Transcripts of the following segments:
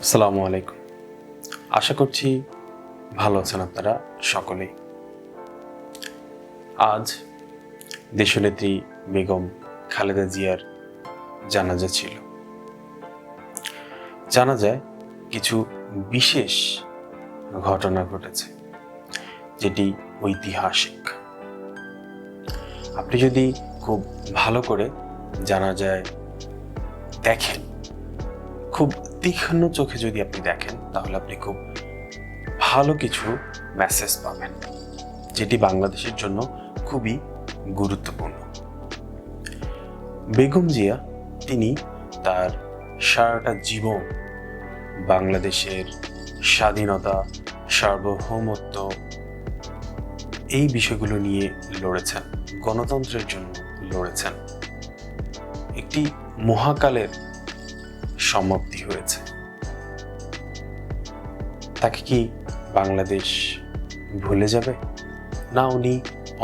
আসসালামু আলাইকুম। আশা করছি ভালো আছেন আপনারা সকলেই। আজ দেশনেত্রী বেগম খালেদা জিয়ার জানাজা ছিল। জানাজায় কিছু বিশেষ ঘটনা ঘটেছে, যেটি ঐতিহাসিক। আপনি যদি খুব ভালো করে জানাজায় দেখেন, খুব তীক্ষ্ণ চোখে যদি আপনি দেখেন, তাহলে আপনি খুব ভালো কিছু মেসেজ পাবেন, যেটি বাংলাদেশের জন্য খুবই গুরুত্বপূর্ণ। বেগম জিয়া তিনি তার সারাটা জীবন বাংলাদেশের স্বাধীনতা, সার্বভৌমত্ব এই বিষয়গুলো নিয়ে লড়েছেন, গণতন্ত্রের জন্য লড়েছেন। একটি মহাকালের সমাপ্তি হয়েছে। তাকে কি বাংলাদেশ ভুলে যাবে? না, উনি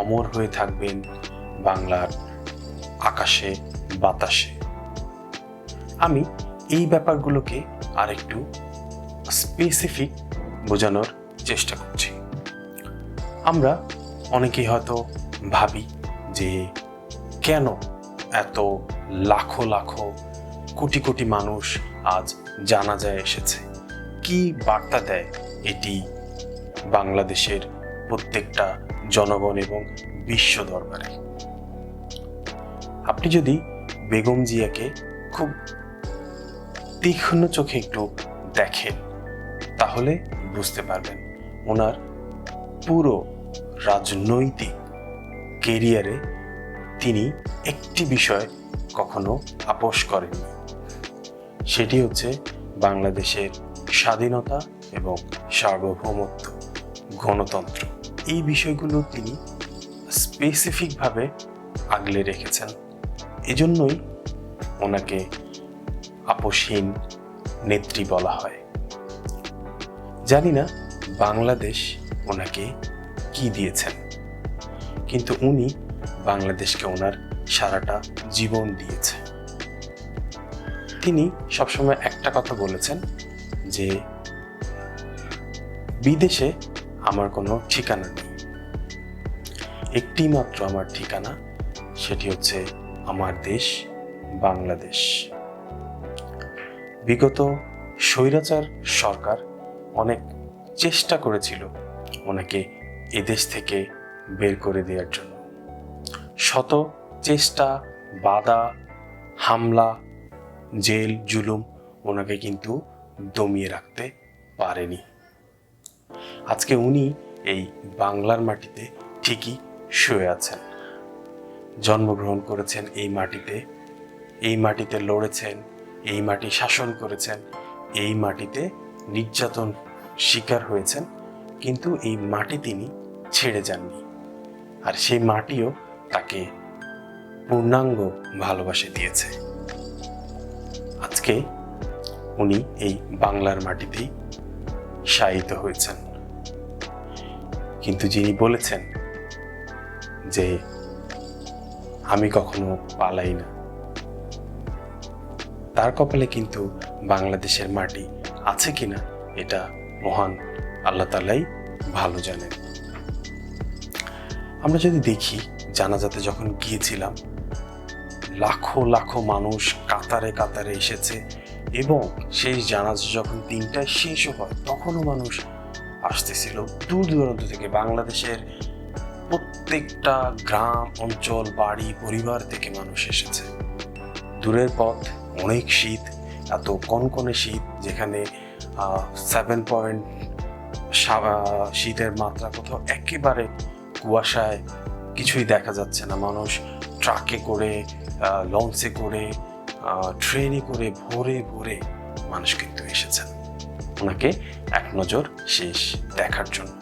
অমর হয়ে থাকবেন বাংলার আকাশে বাতাসে। আমি এই ব্যাপারগুলোকে আরেকটু স্পেসিফিক বোঝানোর চেষ্টা করছি। আমরা অনেকেই হয়তো ভাবি যে কেন এত লাখো লাখো কোটি কোটি মানুষ আজ জানাজায় এসেছে, কি বার্তা দেয় এটি বাংলাদেশের প্রত্যেকটা জনগণ এবং বিশ্ব দরবারে। আপনি যদি বেগম জিয়াকে খুব তীক্ষ্ণ চোখে একটু দেখেন, তাহলে বুঝতে পারবেন ওনার পুরো রাজনৈতিক কেরিয়ারে তিনি একটি বিষয় কখনো আপোস করেননি। সেটি হচ্ছে বাংলাদেশের স্বাধীনতা এবং সার্বভৌমত্ব, গণতন্ত্র। এই বিষয়গুলো তিনি স্পেসিফিকভাবে আগলে রেখেছেন। এজন্যই ওনাকে আপোসহীন নেত্রী বলা হয়। জানি না বাংলাদেশ ওনাকে কি দিয়েছেন, কিন্তু উনি বাংলাদেশকে ওনার সারাটা জীবন দিয়েছে। তিনি সবসময় একটা কথা বলেছেন যে বিদেশে আমার কোনো ঠিকানা নেই, একটি মাত্র আমার ঠিকানা, সেটি হচ্ছে আমার দেশ বাংলাদেশ। বিগত স্বৈরাচার সরকার অনেক চেষ্টা করেছিল ওনাকে এদেশ থেকে বের করে দেওয়ার জন্য। শত চেষ্টা, বাধা, হামলা, জেল, জুলুম ওনাকে কিন্তু দমিয়ে রাখতে পারেনি। আজকে উনি এই বাংলার মাটিতে ঠিকই শুয়ে আছেন, জন্মগ্রহণ করেছেন এই মাটিতে, এই মাটিতে লড়েছেন, এই মাটি শাসন করেছেন, এই মাটিতে নির্যাতন শিকার হয়েছেন, কিন্তু এই মাটি তিনি ছেড়ে যাননি। আর সেই মাটিও তাকে পূর্ণাঙ্গ ভালোবাসা দিয়েছে। আজকে উনি এই বাংলার মাটিতেই শায়িত হয়েছেন। কিন্তু যিনি বলেছেন যে আমি কখনো পালাই না, তার কপালে কিন্তু বাংলাদেশের মাটি আছে কিনা এটা মহান আল্লাহ তাআলাই ভালো জানেন। আমরা যদি দেখি, জানাজাতে যখন গিয়েছিলাম, লাখো লাখো মানুষ কাতারে কাতারে এসেছে, এবং সেই জানাজা যখন 3টায় শেষও হয়, তখনও মানুষ আসতেছিল দূর দূরান্ত থেকে। বাংলাদেশের প্রত্যেকটা গ্রাম, অঞ্চল, বাড়ি, পরিবার থেকে মানুষ এসেছে। দূরের পথ, অনেক শীত, এত কনকনে শীত, যেখানে 7 শীতের মাত্রা, কোথাও একেবারে কুয়াশায় কিছুই দেখা যাচ্ছে না। মানুষ ট্রাকে করে, লঞ্চে করে, ট্রেনে করে ভোরে ভোরে মানুষ কিন্তু এসেছেন ওনাকে এক নজর শেষ দেখার জন্য,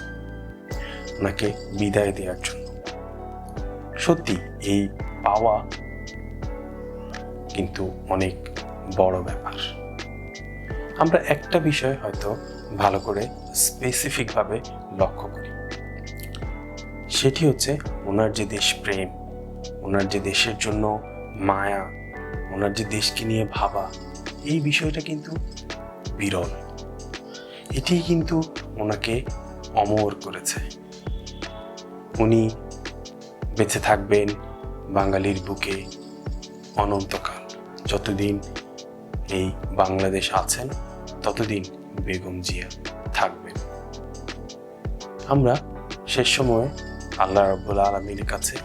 ওনাকে বিদায় দেওয়ার জন্য। সত্যি এই পাওয়া কিন্তু অনেক বড় ব্যাপার। আমরা একটা বিষয় হয়তো ভালো করে স্পেসিফিকভাবে লক্ষ্য করি, সেটি হচ্ছে ওনার যে দেশপ্রেম, ওনার যে দেশের জন্য মায়া, ওনার যে দেশকে নিয়ে ভাবা, এই বিষয়টা কিন্তু বিরল। এটি কিন্তু ওনাকে অমর করেছে। উনি বেঁচে থাকবেন বাঙালির বুকে অনন্তকাল। যতদিন এই বাংলাদেশ আছেন ততদিন বেগম জিয়া থাকবেন। আমরা শেষ সময়ে আল্লাহ রাব্বুল আলামিনের কাছে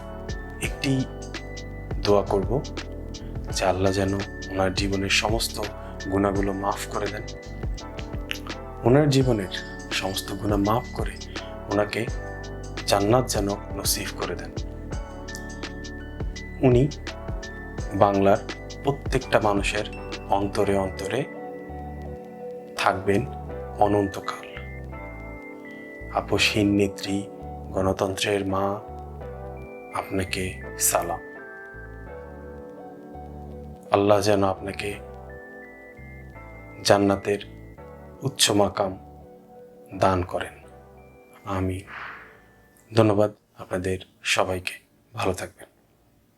একটি দোয়া করব যে আল্লাহ যেন ওনার জীবনের সমস্ত গুনাহগুলো মাফ করে দেন, ওনার জীবনের সমস্ত গুনাহ মাফ করে ওনাকে জান্নাত যেন নসিব করে দেন। উনি বাংলার প্রত্যেকটা মানুষের অন্তরে অন্তরে থাকবেন অনন্তকাল। আপসহীন নেত্রী, গণতন্ত্রের মা, আপনাকে সালাম। আল্লাহ যেন আপনাকে জান্নাতের উচ্চ মাকাম দান করেন। আমিন। ধন্যবাদ আপনাদের সবাইকে। ভালো থাকবেন।